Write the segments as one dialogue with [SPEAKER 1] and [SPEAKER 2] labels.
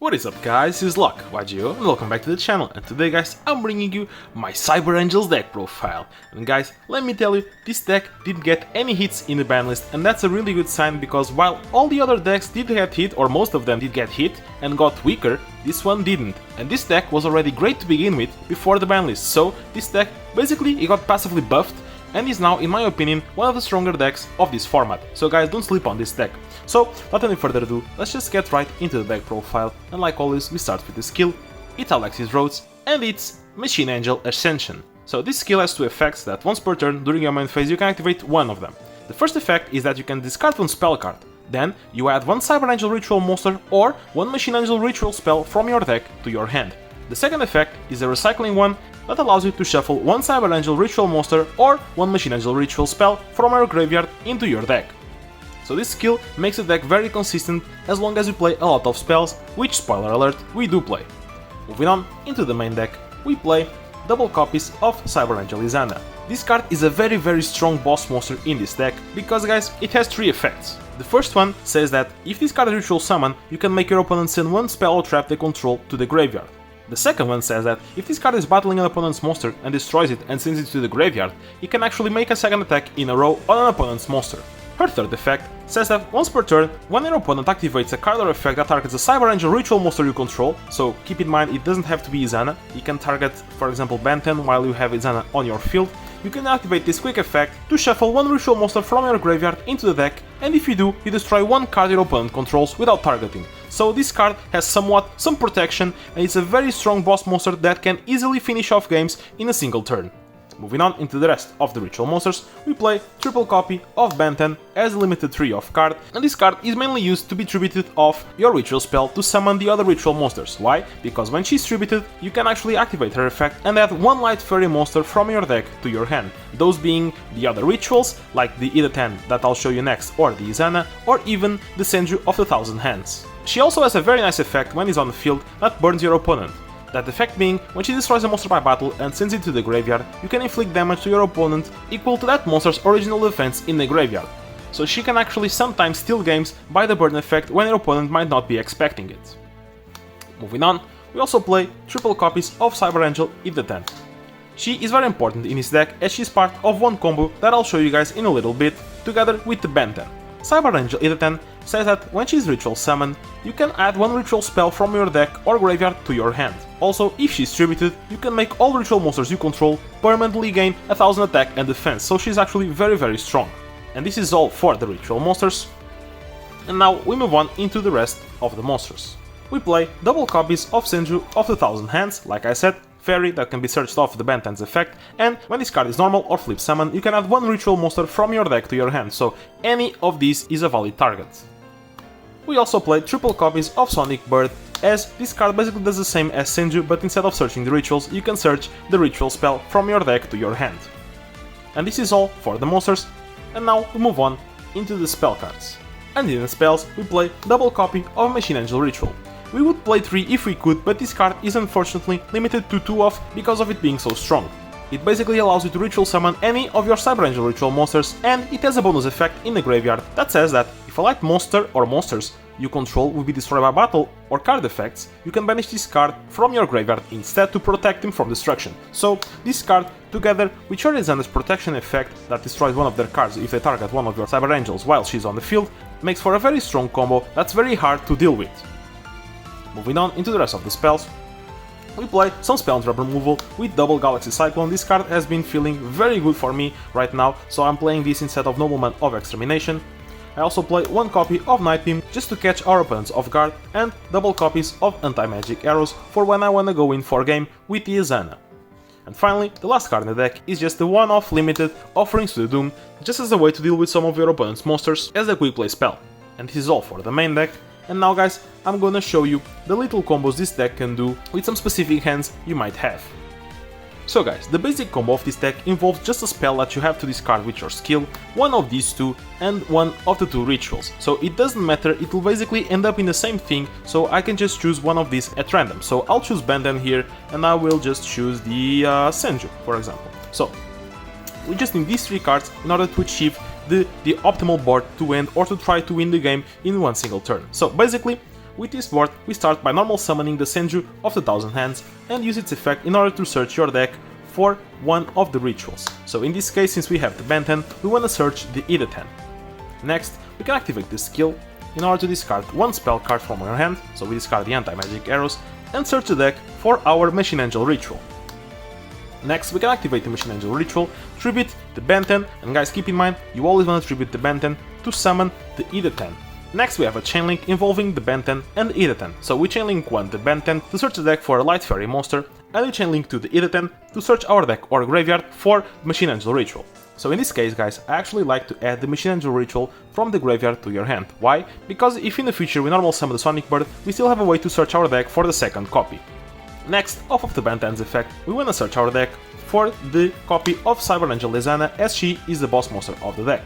[SPEAKER 1] What is up guys, this is Luck, YGO, and welcome back to the channel, and today guys, I'm bringing you my Cyber Angels deck profile. And guys, let me tell you, this deck didn't get any hits in the ban list, and that's a really good sign because while all the other decks did get hit, or most of them did get hit, and got weaker, this one didn't. And this deck was already great to begin with before the ban list, so this deck, basically, it got passively buffed, and is now, in my opinion, one of the stronger decks of this format. So guys, don't sleep on this deck. So, without any further ado, let's just get right into the deck profile, and like always, we start with the skill, it's Alexis Rhodes, and it's Machine Angel Ascension. So this skill has two effects that once per turn during your main phase you can activate one of them. The first effect is that you can discard one spell card, then you add one Cyber Angel Ritual monster or one Machine Angel Ritual spell from your deck to your hand. The second effect is a recycling one that allows you to shuffle one Cyber Angel Ritual monster or one Machine Angel Ritual spell from your graveyard into your deck. So this skill makes the deck very consistent as long as you play a lot of spells, which, spoiler alert, we do play. Moving on into the main deck, we play double copies of Cyber Angel Izana. This card is a very strong boss monster in this deck because guys, it has three effects. The first one says that if this card is ritual summon, you can make your opponent send one spell or trap they control to the graveyard. The second one says that if this card is battling an opponent's monster and destroys it and sends it to the graveyard, it can actually make a second attack in a row on an opponent's monster. Her third effect says that once per turn, when your opponent activates a card or effect that targets a Cyber Angel Ritual monster you control, so keep in mind it doesn't have to be Izana, you can target for example Benten while you have Izana on your field, you can activate this quick effect to shuffle one Ritual monster from your graveyard into the deck, and if you do, you destroy one card your opponent controls without targeting. So this card has some protection, and it's a very strong boss monster that can easily finish off games in a single turn. Moving on into the rest of the ritual monsters, we play triple copy of Benten as a limited 3-off card, and this card is mainly used to be tributed off your ritual spell to summon the other ritual monsters. Why? Because when she's tributed, you can actually activate her effect and add one light fairy monster from your deck to your hand, those being the other rituals, like the Ida-10 that I'll show you next, or the Izana, or even the Senju of the Thousand Hands. She also has a very nice effect when he's on the field that burns your opponent. That effect being, when she destroys a monster by battle and sends it to the graveyard, you can inflict damage to your opponent equal to that monster's original defense in the graveyard. So she can actually sometimes steal games by the burn effect when your opponent might not be expecting it. Moving on, we also play triple copies of Cyber Angel Ida-10. She is very important in this deck as she's part of one combo that I'll show you guys in a little bit, together with the Benten. Cyber Angel Ida-10 says that when she's ritual summoned, you can add one ritual spell from your deck or graveyard to your hand. Also, if she's tributed, you can make all ritual monsters you control permanently gain 1000 attack and defense, so she's actually very strong. And this is all for the ritual monsters. And now we move on into the rest of the monsters. We play double copies of Senju of the Thousand Hands, like I said, fairy that can be searched off the Benten's effect, and when this card is normal or flip summon, you can add one ritual monster from your deck to your hand, so any of these is a valid target. We also play triple copies of Sonic Bird, as this card basically does the same as Senju, but instead of searching the rituals, you can search the ritual spell from your deck to your hand. And this is all for the monsters, and now we move on into the spell cards. And in the spells, we play double copy of Machine Angel Ritual. We would play 3 if we could, but this card is unfortunately limited to 2-off because of it being so strong. It basically allows you to ritual summon any of your Cyber Angel Ritual monsters, and it has a bonus effect in the graveyard that says that if a light monster or monsters you control will be destroyed by battle or card effects, you can banish this card from your graveyard instead to protect him from destruction. So this card, together with your Izana's protection effect that destroys one of their cards if they target one of your Cyber Angels while she's on the field, makes for a very strong combo that's very hard to deal with. Moving on into the rest of the spells, we play some spell trap removal with double Galaxy Cyclone. This card has been feeling very good for me right now, so I'm playing this instead of Nobleman of Extermination. I also play one copy of Night Beam just to catch our opponents off guard, and double copies of Anti-Magic Arrows for when I wanna go in for game with the Izana. And finally, the last card in the deck is just the one-off limited Offerings to the Doom, just as a way to deal with some of your opponent's monsters as a quick play spell. And this is all for the main deck. And now guys, I'm gonna show you the little combos this deck can do with some specific hands you might have. So guys, the basic combo of this deck involves just a spell that you have to discard with your skill, one of these two and one of the two rituals. So it doesn't matter, it will basically end up in the same thing, so I can just choose one of these at random. So I'll choose Benden here, and I will just choose the Senju, for example. So we just need these 3 cards in order to achieve the optimal board to end or to try to win the game in one single turn. So basically, with this board we start by normal summoning the Senju of the Thousand Hands and use its effect in order to search your deck for one of the rituals. So in this case, since we have the Benten, we want to search the Ideten. Next, we can activate this skill in order to discard one spell card from your hand, so we discard the anti-magic arrows, and search the deck for our Machine Angel ritual. Next, we can activate the Machine Angel ritual, tribute the Benten, and guys, keep in mind, you always want to tribute the Benten to summon the Ideten. Next, we have a chain link involving the Benten and the Ideten. So we chain link 1 the Benten to search the deck for a Light Fairy monster, and we chain link 2 the Ideten to search our deck or graveyard for Machine Angel ritual. So in this case, guys, I actually like to add the Machine Angel ritual from the graveyard to your hand. Why? Because if in the future we normal summon the Sonic Bird, we still have a way to search our deck for the second copy. Next, off of the Benten's effect, we wanna search our deck for the copy of Cyber Angel Lizana, as she is the boss monster of the deck.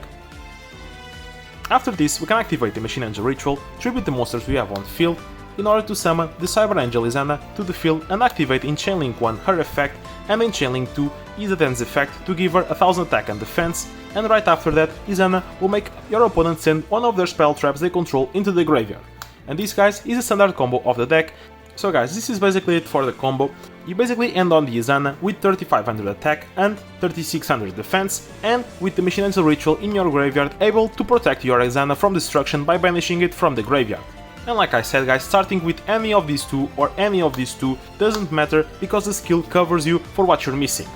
[SPEAKER 1] After this, we can activate the Machine Angel ritual, tribute the monsters we have on the field, in order to summon the Cyber Angel Lizana to the field and activate in Chain Link 1 her effect, and in Chain Link 2 Izaten's effect to give her 1000 attack and defense, and right after that Izana will make your opponent send one of their spell traps they control into the graveyard. And this, guys, is a standard combo of the deck. So guys, this is basically it for the combo. You basically end on the Izana with 3500 attack and 3600 defense, and with the Machine Angel ritual in your graveyard able to protect your Izana from destruction by banishing it from the graveyard. And like I said, guys, starting with any of these two or any of these two doesn't matter because the skill covers you for what you're missing.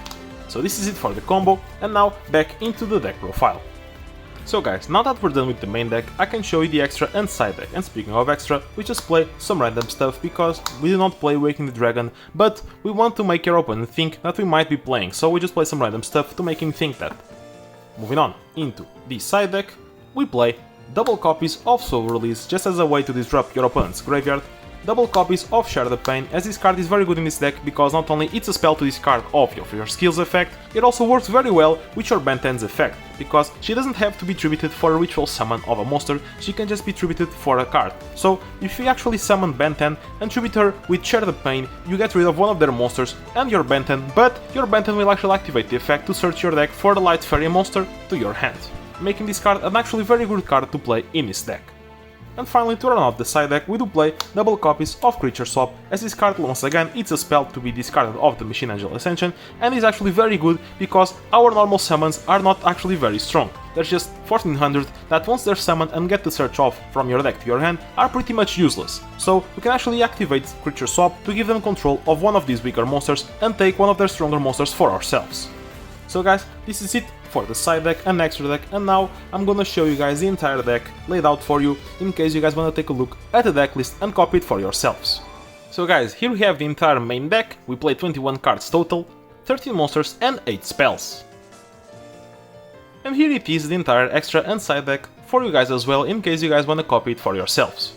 [SPEAKER 1] So this is it for the combo, and now back into the deck profile. So guys, now that we're done with the main deck, I can show you the extra and side deck. And speaking of extra, we just play some random stuff because we do not play Waking the Dragon, but we want to make your opponent think that we might be playing, so we just play some random stuff to make him think that. Moving on into the side deck, we play double copies of Soul Release just as a way to disrupt your opponent's graveyard, double copies of Share the Pain, as this card is very good in this deck because not only it's a spell to discard off your skills effect, it also works very well with your Benten's effect, because she doesn't have to be tributed for a ritual summon of a monster, she can just be tributed for a card. So if you actually summon Benten and tribute her with Share the Pain, you get rid of one of their monsters and your Benten, but your Benten will actually activate the effect to search your deck for the Light Fairy monster to your hand, making this card an actually very good card to play in this deck. And finally, to run out the side deck, we do play double copies of Creature Swap, as this card once again it's a spell to be discarded off the Machine Angel Ascension, and is actually very good because our normal summons are not actually very strong. There's just 1400 that once they're summoned and get the search off from your deck to your hand are pretty much useless. So we can actually activate Creature Swap to give them control of one of these weaker monsters and take one of their stronger monsters for ourselves. So guys, this is it for the side deck and extra deck, and now I'm gonna show you guys the entire deck laid out for you in case you guys wanna take a look at the deck list and copy it for yourselves. So guys, here we have the entire main deck. We play 21 cards total, 13 monsters and 8 spells. And here it is, the entire extra and side deck for you guys as well in case you guys wanna copy it for yourselves.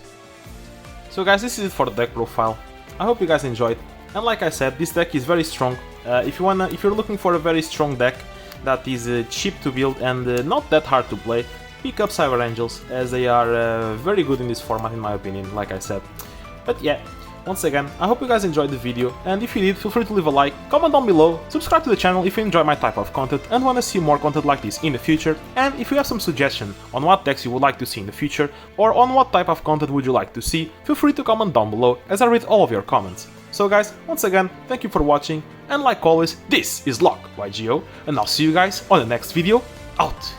[SPEAKER 1] So guys, this is it for the deck profile. I hope you guys enjoyed, and like I said, this deck is very strong. If you're looking for a very strong deck that is cheap to build and not that hard to play, pick up Cyber Angels, as they are very good in this format in my opinion, like I said. But yeah, once again, I hope you guys enjoyed the video, and if you did, feel free to leave a like, comment down below, subscribe to the channel if you enjoy my type of content and want to see more content like this in the future, and if you have some suggestion on what decks you would like to see in the future, or on what type of content would you like to see, feel free to comment down below as I read all of your comments. So guys, once again, thank you for watching, and like always, this is Lock YGO, and I'll see you guys on the next video. Out!